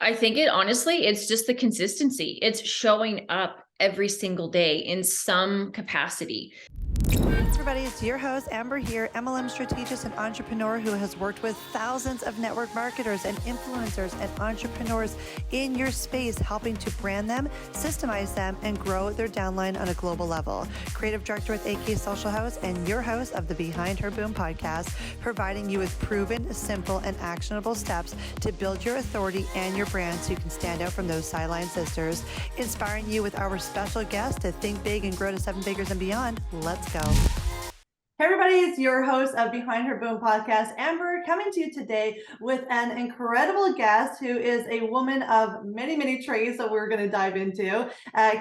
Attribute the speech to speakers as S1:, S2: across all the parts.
S1: I think it's just the consistency. It's showing up every single day in some capacity.
S2: Hey everybody, it's your host, Amber here, MLM strategist and entrepreneur who has worked with thousands of network marketers and influencers and entrepreneurs in your space, helping to brand them, systemize them, and grow their downline on a global level. Creative director with AK Social House and your host of the Behind Her Boom podcast, providing you with proven, simple, and actionable steps to build your authority and your brand so you can stand out from those sideline sisters. Inspiring you with our special guest to think big and grow to 7 figures and beyond. Let's go. Hey everybody, it's your host of Behind Her Boom podcast, Amber, coming to you today with an incredible guest who is a woman of many, many trades that we're going to dive into.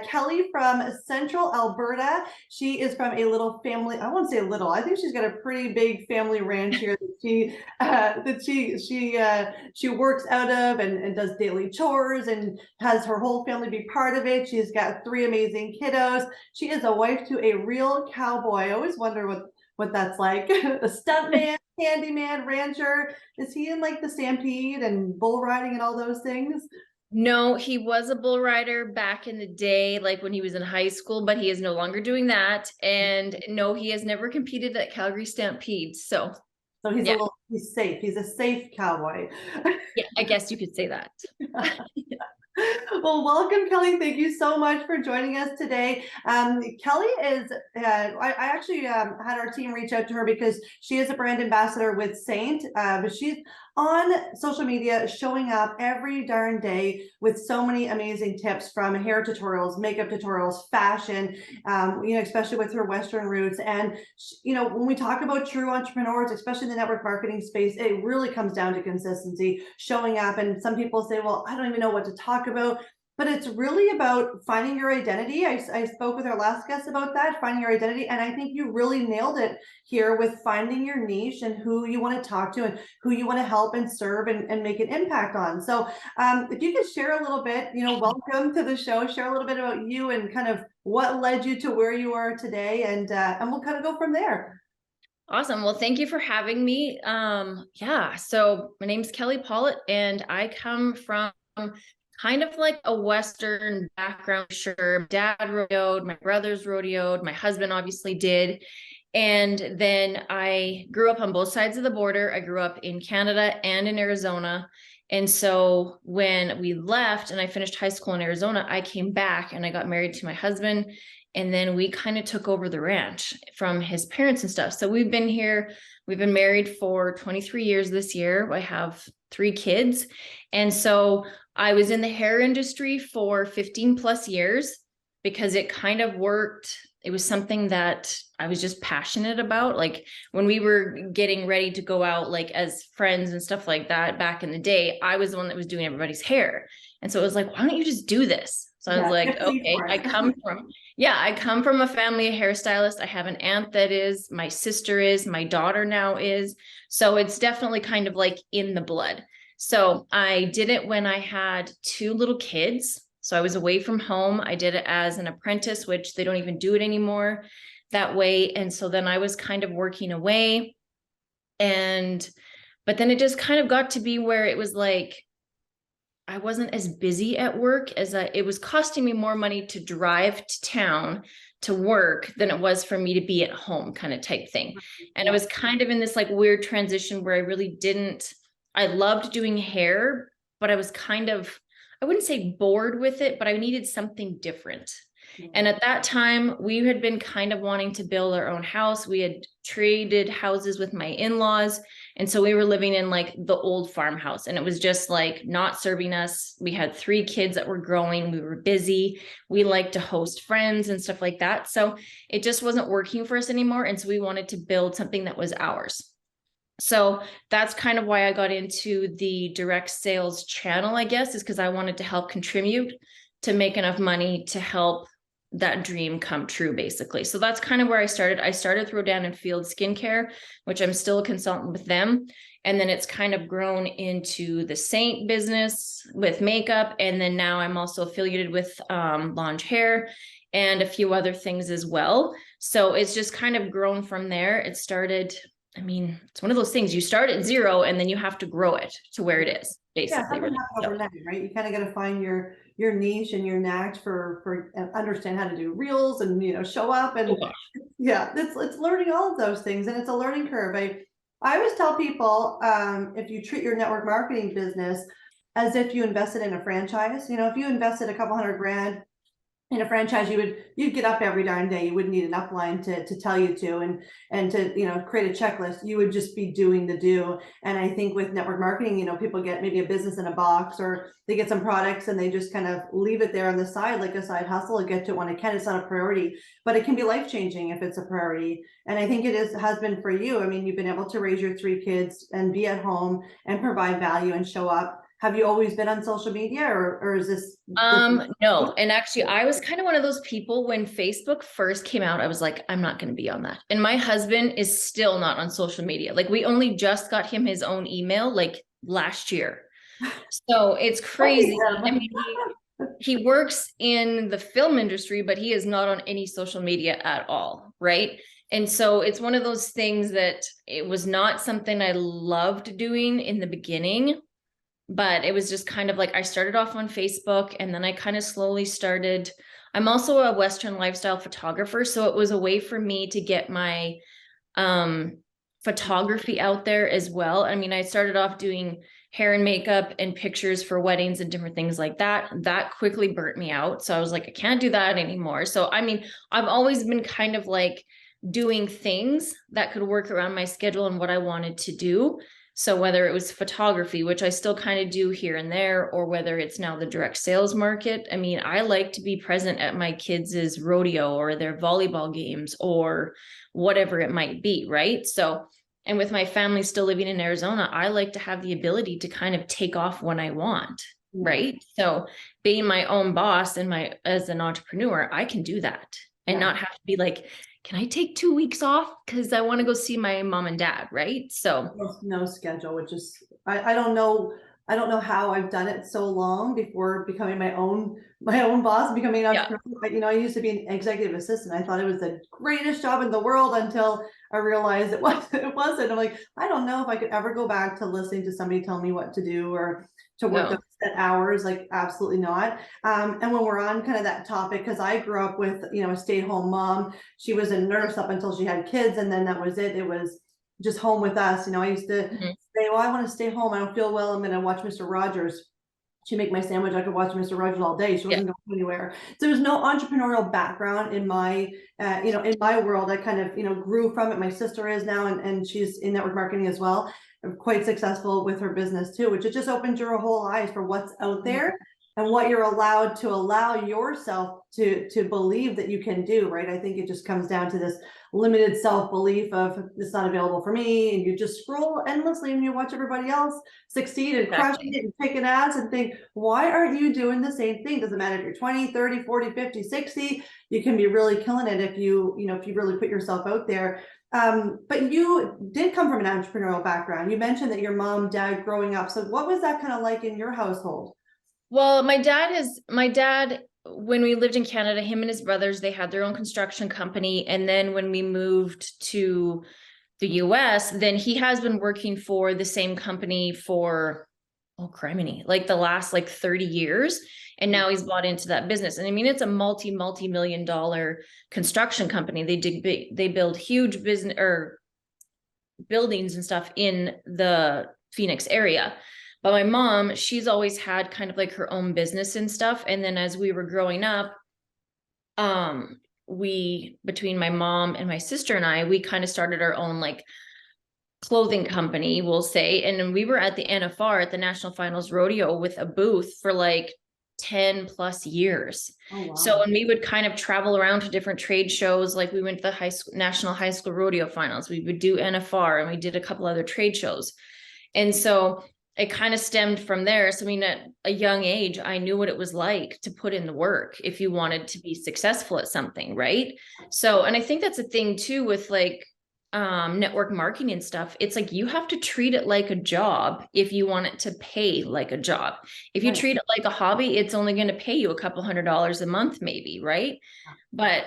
S2: Kelly from Central Alberta. She is from a little family. I won't say little. I think she's got a pretty big family ranch here that she works out of and does daily chores and has her whole family be part of it. She's got 3 amazing kiddos. She is a wife to a real cowboy. I always wonder what that's like. A stuntman, handyman, rancher. Is he in like the stampede and bull riding and all those things?
S1: No, he was a bull rider back in the day, like when he was in high school, but he is no longer doing that. And no, he has never competed at Calgary Stampede. So
S2: he's he's safe. He's a safe cowboy.
S1: Yeah, I guess you could say that.
S2: Well, welcome, Kelly. Thank you so much for joining us today. Kelly is, I actually had our team reach out to her because she is a brand ambassador with Saint, but she's on social media showing up every darn day with so many amazing tips from hair tutorials, makeup tutorials, fashion, especially with her Western roots. And, when we talk about true entrepreneurs, especially in the network marketing space, it really comes down to consistency, showing up. And some people say, well, I don't even know what to talk about. But it's really about finding your identity. I spoke with our last guest about that, finding your identity. And I think you really nailed it here with finding your niche and who you want to talk to and who you want to help and serve and make an impact on. So if you could share a little bit, welcome to the show, share a little bit about you and kind of what led you to where you are today. And we'll kind of go from there.
S1: Awesome. Well, thank you for having me. So my name's Kelly Pollitt and I come from kind of like a Western background. Sure. Dad rodeoed, my brothers rodeoed, my husband obviously did. And then I grew up on both sides of the border. I grew up in Canada and in Arizona. And so when we left and I finished high school in Arizona, I came back and I got married to my husband. And then we kind of took over the ranch from his parents and stuff. So we've been here. We've been married for 23 years this year. I have 3 kids. And so I was in the hair industry for 15 plus years because it kind of worked. It was something that I was just passionate about. Like when we were getting ready to go out, like as friends and stuff like that back in the day, I was the one that was doing everybody's hair. And so it was like, why don't you just do this? So I was like, okay, I come from a family of hairstylists. I have an aunt that is, my sister is, my daughter now is. So it's definitely kind of like in the blood. So I did it when I had 2 little kids. So I was away from home. I did it as an apprentice, which they don't even do it anymore that way. And so then I was kind of working away. But then it just kind of got to be where it was like, I wasn't as busy at work it was costing me more money to drive to town to work than it was for me to be at home kind of type thing. And I was kind of in this like weird transition where I loved doing hair, but I was kind of, I wouldn't say bored with it, but I needed something different. And at that time, we had been kind of wanting to build our own house. We had traded houses with my in-laws. And so we were living in like the old farmhouse and it was just like not serving us. We had 3 kids that were growing. We were busy. We liked to host friends and stuff like that. So it just wasn't working for us anymore. And so we wanted to build something that was ours. So that's kind of why I got into the direct sales channel, I guess, is because I wanted to help contribute to make enough money to help that dream come true, basically. So that's kind of where I started. I started through Rodan and Field Skincare, which I'm still a consultant with them. And then it's kind of grown into the Saint business with makeup. And then now I'm also affiliated with Lounge Hair and a few other things as well. So it's just kind of grown from there. It started, I mean, it's one of those things you start at 0 and then you have to grow it to where it is.
S2: Yeah, it
S1: basically,
S2: doesn't
S1: right?
S2: happen
S1: So
S2: overnight, right? You kind of got to find your niche and your knack for understand how to do reels and show up
S1: oh
S2: and
S1: gosh.
S2: yeah, it's learning all of those things, and it's a learning curve. I always tell people, if you treat your network marketing business as if you invested in a franchise, if you invested a couple $100,000 in a franchise, you'd get up every darn day. You wouldn't need an upline to tell you to, and to create a checklist. You would just be doing the do. And I think with network marketing, people get maybe a business in a box, or they get some products and they just kind of leave it there on the side like a side hustle, and get to it when it can. It's not a priority, but it can be life-changing if it's a priority. And I think has been for you. I mean, you've been able to raise your 3 kids and be at home and provide value and show up. Have you always been on social media, or is this
S1: no. And actually, I was kind of one of those people when Facebook first came out, I was like, I'm not going to be on that. And my husband is still not on social media. Like, we only just got him his own email like last year. So it's crazy. I mean, he works in the film industry, but he is not on any social media at all, right? And so it's one of those things that it was not something I loved doing in the beginning, but it was just kind of like I started off on Facebook, and then I kind of slowly started. I'm also a Western lifestyle photographer, so it was a way for me to get my photography out there as well. I mean, I started off doing hair and makeup and pictures for weddings and different things like that. That quickly burnt me out. So I was like, I can't do that anymore. So, I mean, I've always been kind of like doing things that could work around my schedule and what I wanted to do. So whether it was photography, which I still kind of do here and there, or whether it's now the direct sales market. I mean, I like to be present at my kids' rodeo or their volleyball games or whatever it might be, right? So, and with my family still living in Arizona, I like to have the ability to kind of take off when I want, right? So being my own boss and as an entrepreneur, I can do that and not have to be like, can I take 2 weeks off because I want to go see my mom and dad, right? So
S2: no schedule, which is I don't know how I've done it so long before becoming my own boss, becoming an entrepreneur. I used to be an executive assistant. I thought it was the greatest job in the world until I realized it wasn't. I'm like, I don't know if I could ever go back to listening to somebody tell me what to do, or to work those set hours. Like, absolutely not. And when we're on kind of that topic, because I grew up with a stay-at-home mom. She was a nurse up until she had kids, and then that was it. It was just home with us. I used to say, well, I want to stay home. I don't feel well. I'm going to watch Mr. Rogers. She'd make my sandwich. I could watch Mr. Rogers all day. She wasn't going anywhere. So there's no entrepreneurial background in my, in my world. I kind of, grew from it. My sister is now, and she's in network marketing as well. Quite successful with her business too, which it just opens your whole eyes for what's out there and what you're allowed to allow yourself to believe that you can do, right? I think it just comes down to this limited self-belief of it's not available for me, and you just scroll endlessly and you watch everybody else succeed and crush it and take an ads and think, why aren't you doing the same thing? Doesn't matter if you're 20, 30, 40, 50, 60, you can be really killing it if you really put yourself out there. But you did come from an entrepreneurial background. You mentioned that your mom, dad growing up. So what was that kind of like in your household?
S1: Well, my dad, when we lived in Canada, him and his brothers, they had their own construction company. And then when we moved to the US, then he has been working for the same company for, oh, criminy, like the last 30 years. And now he's bought into that business. And I mean, it's a multi-million dollar construction company. They build huge business or buildings and stuff in the Phoenix area. But my mom, she's always had kind of like her own business and stuff. And then as we were growing up, between my mom and my sister and I, we kind of started our own clothing company, we'll say. And we were at the NFR at the National Finals Rodeo with a booth for 10 plus years. Oh, wow. So when we would kind of travel around to different trade shows, like we went to the National High School Rodeo Finals, we would do NFR, and we did a couple other trade shows. And so it kind of stemmed from there. So I mean, at a young age, I knew what it was like to put in the work if you wanted to be successful at something, right? So, and I think that's a thing too with network marketing and stuff. It's you have to treat it like a job if you want it to pay like a job. If you treat it like a hobby, it's only going to pay you a couple $100 a month, maybe, right? But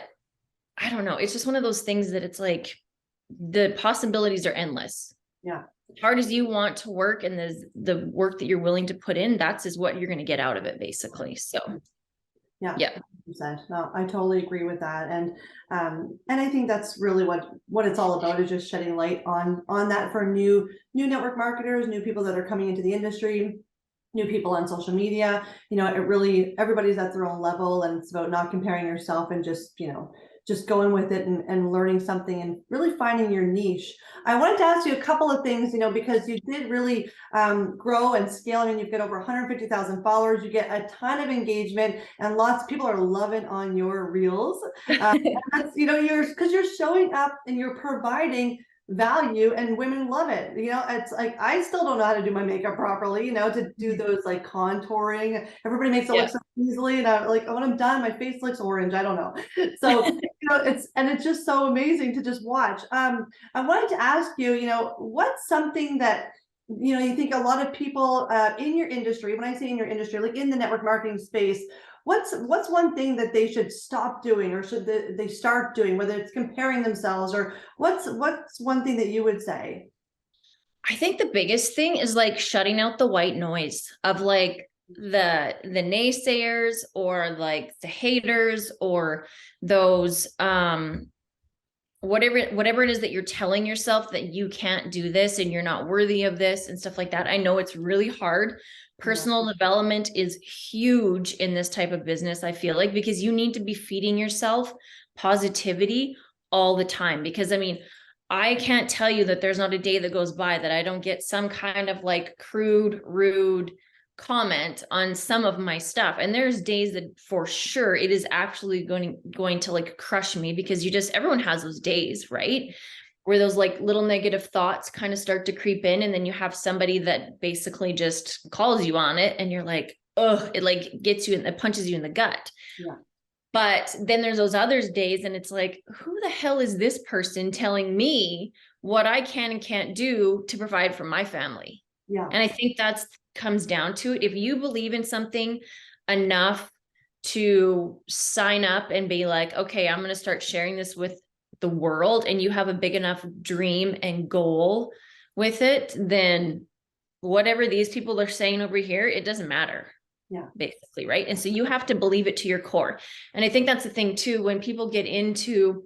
S1: I don't know. It's just one of those things that it's the possibilities are endless.
S2: Yeah.
S1: hard as you want to work and the work that you're willing to put in, that's is what you're going to get out of it basically. So
S2: Yeah.
S1: yeah.
S2: 100%. No, I totally agree with that. And I think that's really what it's all about, is just shedding light on that for new network marketers, new people that are coming into the industry, new people on social media. You know, it really, everybody's at their own level, and it's about not comparing yourself and just, you know, just going with it and learning something and really finding your niche. I wanted to ask you a couple of things, you know, because you did really grow and scale. I mean, you've got over 150,000 followers, you get a ton of engagement, and lots of people are loving on your reels. That's, you know, because you're showing up and you're providing value, and women love it. You know, it's like, I still don't know how to do my makeup properly, you know, to do those like contouring. Everybody makes it look so easily, and I'm like, oh, when I'm done, my face looks orange. I don't know. So, you know, it's just so amazing to just watch. I wanted to ask you, you know, what's something that, you know, you think a lot of people in your industry, when I say in your industry, like in the network marketing space, what's one thing that they should stop doing, or should they start doing, whether it's comparing themselves, or what's one thing that you would say?
S1: I think the biggest thing is like shutting out the white noise of like the naysayers, or like the haters, or those whatever it is that you're telling yourself that you can't do this and you're not worthy of this and stuff like that. I know it's really hard. Personal development is huge in this type of business, I feel like, because you need to be feeding yourself positivity all the time. Because I mean, I can't tell you that there's not a day that goes by that I don't get some kind of like crude, rude comment on some of my stuff. And there's days that for sure it is actually going to like crush me, because everyone has those days, right? Where those like little negative thoughts kind of start to creep in, and then you have somebody that basically just calls you on it, and you're like, oh, it like gets you and it punches you in the gut.
S2: Yeah.
S1: But then there's those other days, and it's like, who the hell is this person telling me what I can and can't do to provide for my family?
S2: Yeah.
S1: And I think that's comes down to it. If you believe in something enough to sign up and be like, okay, I'm going to start sharing this with the world, and you have a big enough dream and goal with it, then whatever these people are saying over here, it doesn't matter.
S2: Yeah.
S1: Basically, right? And so you have to believe it to your core. And I think that's the thing too, when people get into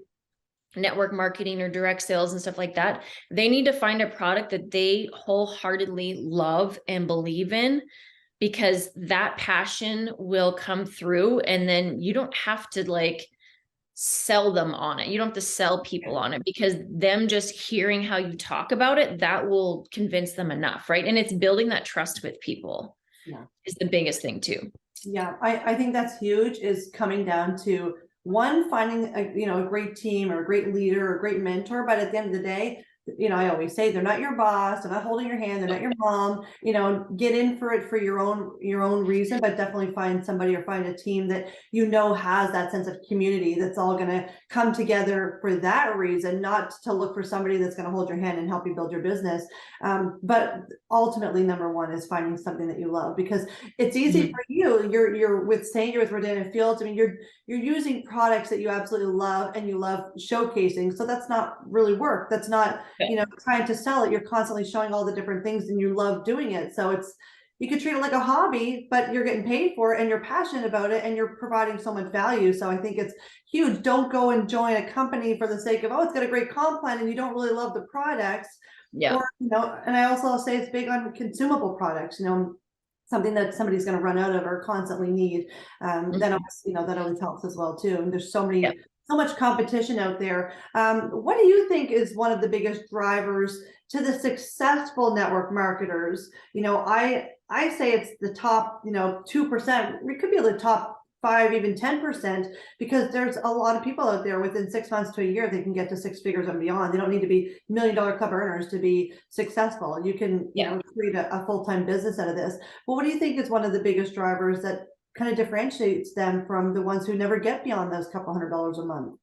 S1: network marketing or direct sales and stuff like that, they need to find a product that they wholeheartedly love and believe in, because that passion will come through, and then you don't have to like sell them on it. You don't have to sell people on it, because them just hearing how you talk about it, that will convince them enough, right? And it's building that trust with people is the biggest thing too.
S2: Yeah, I think that's huge, is coming down to one, finding a great team or a great leader or a great mentor. But at the end of the day, you know, I always say, they're not your boss, they're not holding your hand, they're not your mom. You know, get in for it for your own reason, but definitely find somebody, or find a team that you know has that sense of community, that's all going to come together for that reason, not to look for somebody that's going to hold your hand and help you build your business. But ultimately, number one is finding something that you love, because it's easy for you. You're with Rodan Fields. I mean, you're using products that you absolutely love and you love showcasing. So that's not really work. That's not, you know, trying to sell it. You're constantly showing all the different things, and you love doing it. So you could treat it like a hobby, but you're getting paid for it, and you're passionate about it, and you're providing so much value. So I think it's huge. Don't go and join a company for the sake of, oh, it's got a great comp plan, and you don't really love the products.
S1: Yeah.
S2: Or, you know, and I also say it's big on consumable products, you know, something that somebody's going to run out of or constantly need. That always, you know, that always helps as well too. And there's so much competition out there. What do you think is one of the biggest drivers to the successful network marketers? You know, I say it's the top, you know, 2%. It could be the top 5, even 10%, because there's a lot of people out there within 6 months to a year, they can get to 6 figures and beyond. They don't need to be $1 million club earners to be successful. You can, you know, create a full-time business out of this. But what do you think is one of the biggest drivers that kind of differentiates them from the ones who never get beyond those couple $100 a month?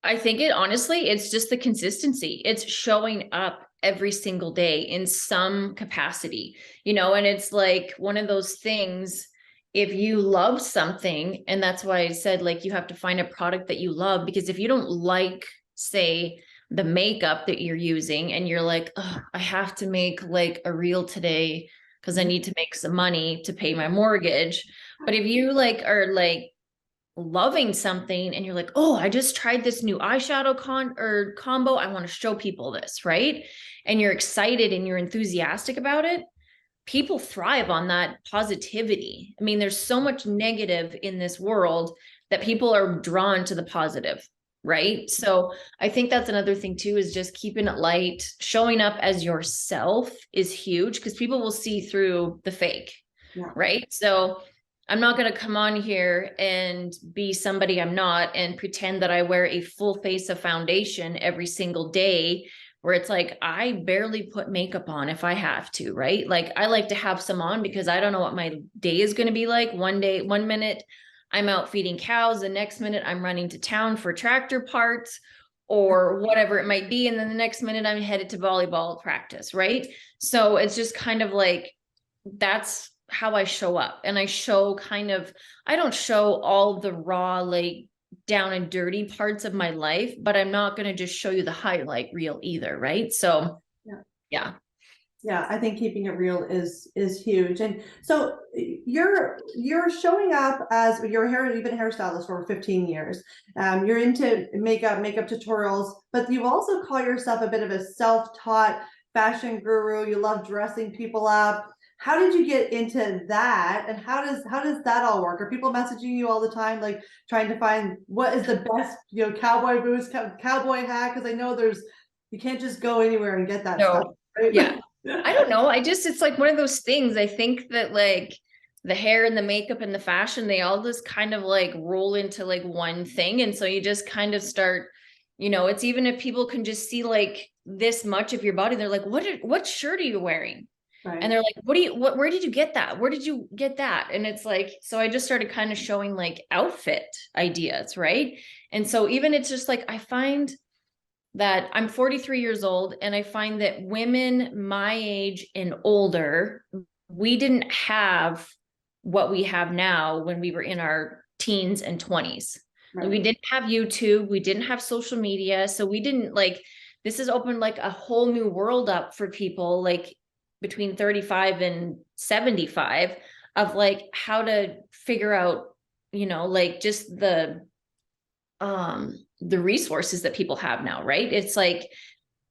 S1: I think honestly, it's just the consistency. It's showing up every single day in some capacity, you know, and it's like one of those things. If you love something, and that's why I said, like, you have to find a product that you love, because if you don't like, say, the makeup that you're using and you're like, oh, I have to make like a reel today because I need to make some money to pay my mortgage. But if you like are like loving something and you're like, oh, I just tried this new eyeshadow combo, I want to show people this, right? And you're excited and you're enthusiastic about it, people thrive on that positivity. I mean, there's so much negative in this world that people are drawn to the positive, right? So I think that's another thing too, is just keeping it light. Showing up as yourself is huge because people will see through the fake, right? So I'm not going to come on here and be somebody I'm not and pretend that I wear a full face of foundation every single day, where it's like, I barely put makeup on if I have to, right? Like I like to have some on because I don't know what my day is going to be like. One minute I'm out feeding cows. The next minute I'm running to town for tractor parts or whatever it might be. And then the next minute I'm headed to volleyball practice, right? So it's just kind of like, that's how I show up. And I show I don't show all the raw, like down and dirty parts of my life, but I'm not going to just show you the highlight reel either. Right. So
S3: yeah, I think keeping it real is huge. And so you're showing up as you've been a hairstylist for 15 years. You're into makeup tutorials, but you also call yourself a bit of a self-taught fashion guru. You love dressing people up. How did you get into that? And how does that all work? Are people messaging you all the time, like trying to find what is the best, cowboy boots, cowboy hat? Because I know you can't just go anywhere and get that stuff. Right?
S1: Yeah. I don't know. It's like one of those things. I think that like the hair and the makeup and the fashion, they all just kind of like roll into like one thing. And so you just kind of start, it's even if people can just see like this much of your body, they're like, what shirt are you wearing? Right. And they're like, where did you get that? Where did you get that? And it's like, so I just started kind of showing like outfit ideas. Right. And so even it's just like, I find that I'm 43 years old and I find that women my age and older, we didn't have what we have now when we were in our teens and 20s. Right. We didn't have YouTube. We didn't have social media. So we didn't this has opened like a whole new world up for people like between 35 and 75 of like how to figure out, just the resources that people have now, right? It's like,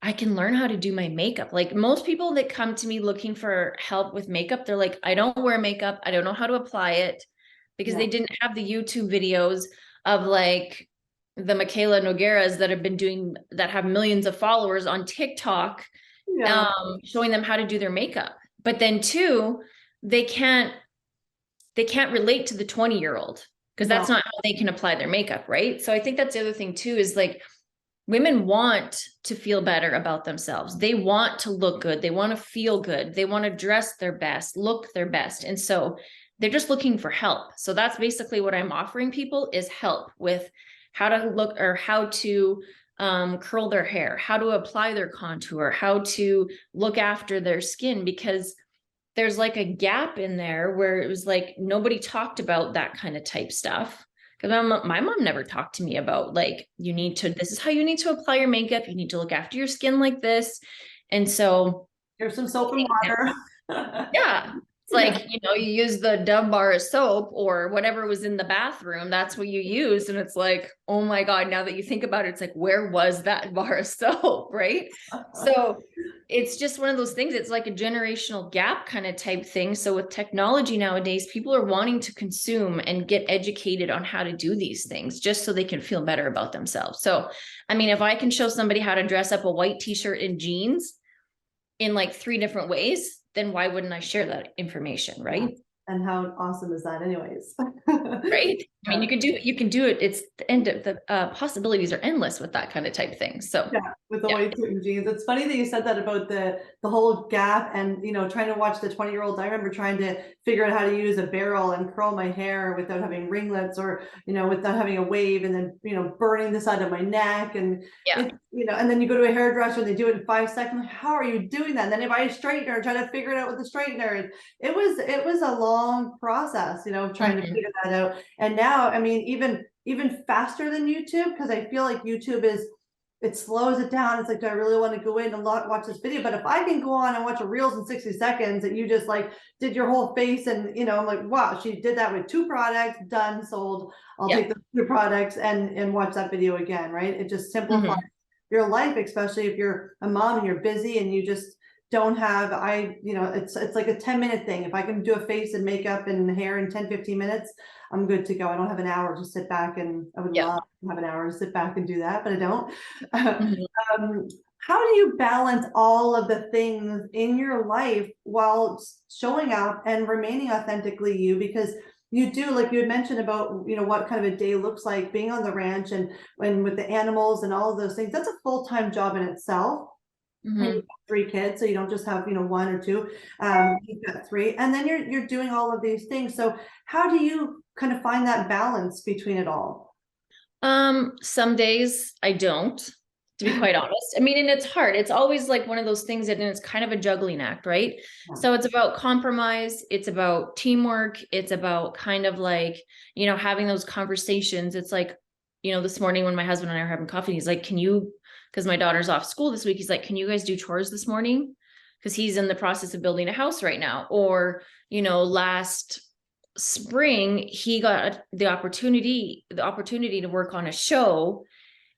S1: I can learn how to do my makeup. Like most people that come to me looking for help with makeup, they're like, I don't wear makeup. I don't know how to apply it because they didn't have the YouTube videos of like the Michaela Nogueras that have millions of followers on TikTok, showing them how to do their makeup. But then too, they can't relate to the 20-year-old. Because that's not how they can apply their makeup, right? So I think that's the other thing too, is like women want to feel better about themselves. They want to look good. They want to feel good. They want to dress their best, look their best. And so they're just looking for help. So that's basically what I'm offering people is help with how to look or how to curl their hair, how to apply their contour, how to look after their skin, because there's like a gap in there where it was like, nobody talked about that kind of type stuff. Cause my mom never talked to me about like, this is how you need to apply your makeup. You need to look after your skin like this. And so
S3: here's some soap and water.
S1: Yeah. It's like, you use the Dove bar of soap or whatever was in the bathroom. That's what you used. And it's like, oh my God, now that you think about it, it's like, where was that bar of soap? Right. So it's just one of those things. It's like a generational gap kind of type thing. So with technology nowadays, people are wanting to consume and get educated on how to do these things just so they can feel better about themselves. So, I mean, if I can show somebody how to dress up a white t-shirt and jeans in like 3 different ways, then why wouldn't I share that information, right?
S3: And how awesome is that anyways?
S1: Right. I mean, you can do it. It's the end of the possibilities are endless with that kind of type thing. So
S3: with the white suit and jeans. It's funny that you said that about the whole gap and, trying to watch the 20-year-olds. I remember trying to figure out how to use a barrel and curl my hair without having ringlets or, without having a wave and then, burning the side of my neck. And, and then you go to a hairdresser and they do it in 5 seconds. Like, how are you doing that? And then if I straightener, try to figure it out with the straightener. It was a long process, trying to figure that out. And now, I mean, even faster than YouTube, because I feel like YouTube is it slows it down. It's like, do I really want to go in and watch this video? But if I can go on and watch a reels in 60 seconds that you just like did your whole face, and I'm like, wow, she did that with 2 products, done, sold. I'll take the 2 products and watch that video again, right? It just simplifies your life, especially if you're a mom and you're busy and you just don't have, it's like a 10-minute thing. If I can do a face and makeup and hair in 10-15 minutes, I'm good to go. I don't have an hour to sit back, and I would love to have an hour to sit back and do that, but I don't. How do you balance all of the things in your life while showing up and remaining authentically you? Because you do, like you had mentioned about, what kind of a day looks like being on the ranch and when with the animals and all of those things, that's a full-time job in itself. And you've got 3 kids, so you don't just have 1 or 2. You've got 3, and then you're doing all of these things. So how do you kind of find that balance between it all?
S1: Some days I don't, to be quite honest. I mean, and it's hard. It's always like one of those things that, and it's kind of a juggling act, right? So it's about compromise. It's about teamwork. It's about kind of like, having those conversations. It's like, this morning when my husband and I are having coffee, he's like, because my daughter's off school this week, he's like, can you guys do chores this morning? Because he's in the process of building a house right now. Or, last spring, he got the opportunity to work on a show.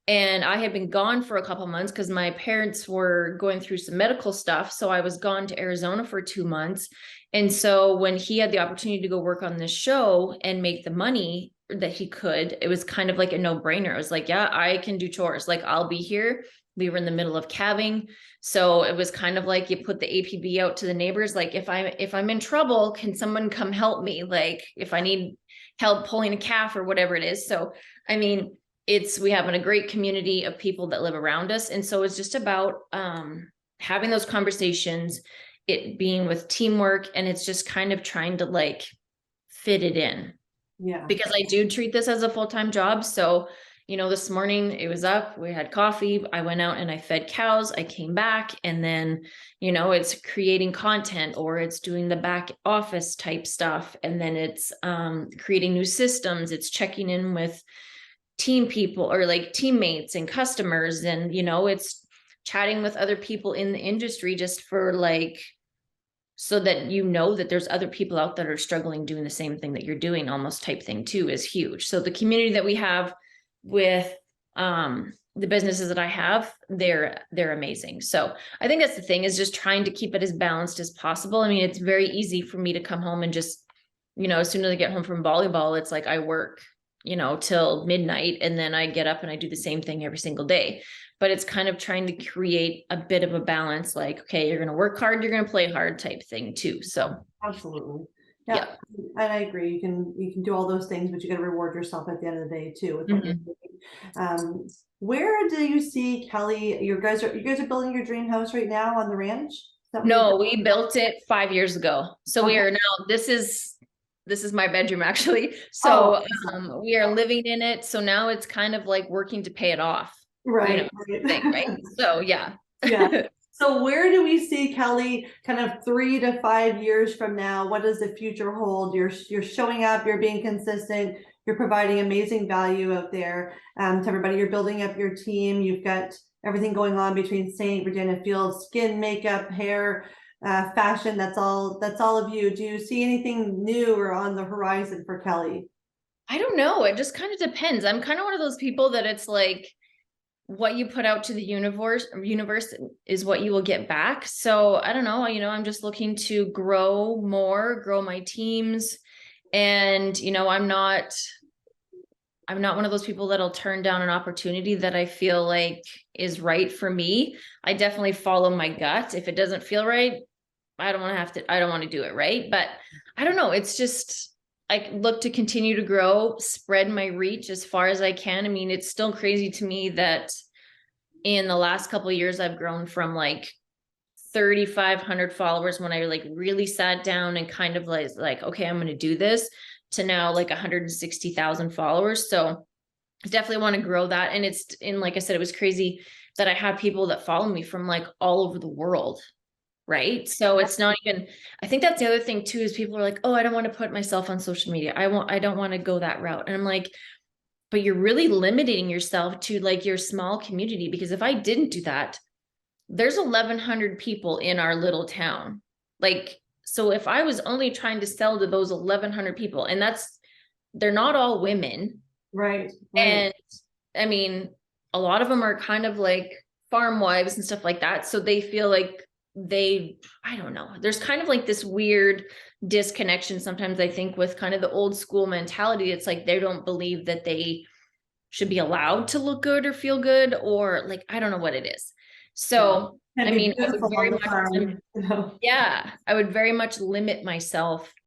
S1: And I had been gone for a couple months because my parents were going through some medical stuff. So I was gone to Arizona for 2 months. And so when he had the opportunity to go work on this show and make the money that he could, it was kind of like a no-brainer. It was like, yeah, I can do chores. Like, I'll be here. We were in the middle of calving. So it was kind of like you put the APB out to the neighbors. Like, if I'm in trouble, can someone come help me? Like, if I need help pulling a calf or whatever it is. So, I mean, we have a great community of people that live around us. And so it's just about having those conversations, it being with teamwork, and it's just kind of trying to like fit it in. Yeah. Because I do treat this as a full-time job. So, this morning it was up, we had coffee, I went out and I fed cows, I came back, and then, it's creating content, or it's doing the back office type stuff. And then it's creating new systems. It's checking in with team people or like teammates and customers. And, it's chatting with other people in the industry just for like, so that that there's other people out that are struggling doing the same thing that you're doing, almost type thing too, is huge. So the community that we have with the businesses that I have, they're amazing. So I think that's the thing, is just trying to keep it as balanced as possible. I mean, it's very easy for me to come home and just, as soon as I get home from volleyball, it's like I work, till midnight, and then I get up and I do the same thing every single day. But it's kind of trying to create a bit of a balance, like, okay, you're going to work hard, you're going to play hard type thing too. So
S3: absolutely. Yeah. And I agree. You can do all those things, but you got to reward yourself at the end of the day too with what you're doing. Where do you see, Kelly, you guys are building your dream house right now on the ranch?
S1: No, we built it 5 years ago. So we are now, this is my bedroom actually. So we are living in it. So now it's kind of like working to pay it off. Right. Right. So yeah.
S3: So where do we see Kelly kind of 3 to 5 years from now? What does the future hold? You're showing up, you're being consistent, you're providing amazing value out there to everybody. You're building up your team. You've got everything going on between St. Virginia Fields, skin, makeup, hair, fashion. That's all of you. Do you see anything new or on the horizon for Kelly?
S1: I don't know. It just kind of depends. I'm kind of one of those people that it's like, what you put out to the universe is what you will get back. So I don't know, I'm just looking to grow my teams. And, I'm not one of those people that'll turn down an opportunity that I feel like is right for me. I definitely follow my gut. If it doesn't feel right, I don't want to do it. Right. But I don't know. It's just, I look to continue to grow, spread my reach as far as I can. I mean, it's still crazy to me that in the last couple of years, I've grown from like 3,500 followers when I like really sat down and kind of like, okay, I'm going to do this, to now like 160,000 followers. So I definitely want to grow that. And like I said, it was crazy that I have people that follow me from like all over the world. Right. So it's not even, I think that's the other thing too, is people are like, oh, I don't want to put myself on social media. I don't want to go that route. And I'm like, but you're really limiting yourself to like your small community, because if I didn't do that, there's 1,100 people in our little town. Like, so if I was only trying to sell to those 1,100 people, and they're not all women.
S3: Right.
S1: And I mean, a lot of them are kind of like farm wives and stuff like that. So they feel like I don't know, there's kind of like this weird disconnection sometimes, I think, with kind of the old school mentality. It's like they don't believe that they should be allowed to look good or feel good, or like, I don't know what it is. So,
S3: Can
S1: I
S3: be
S1: mean, I would
S3: beautiful
S1: very
S3: on the
S1: much
S3: farm, you know.
S1: yeah, I would very much limit myself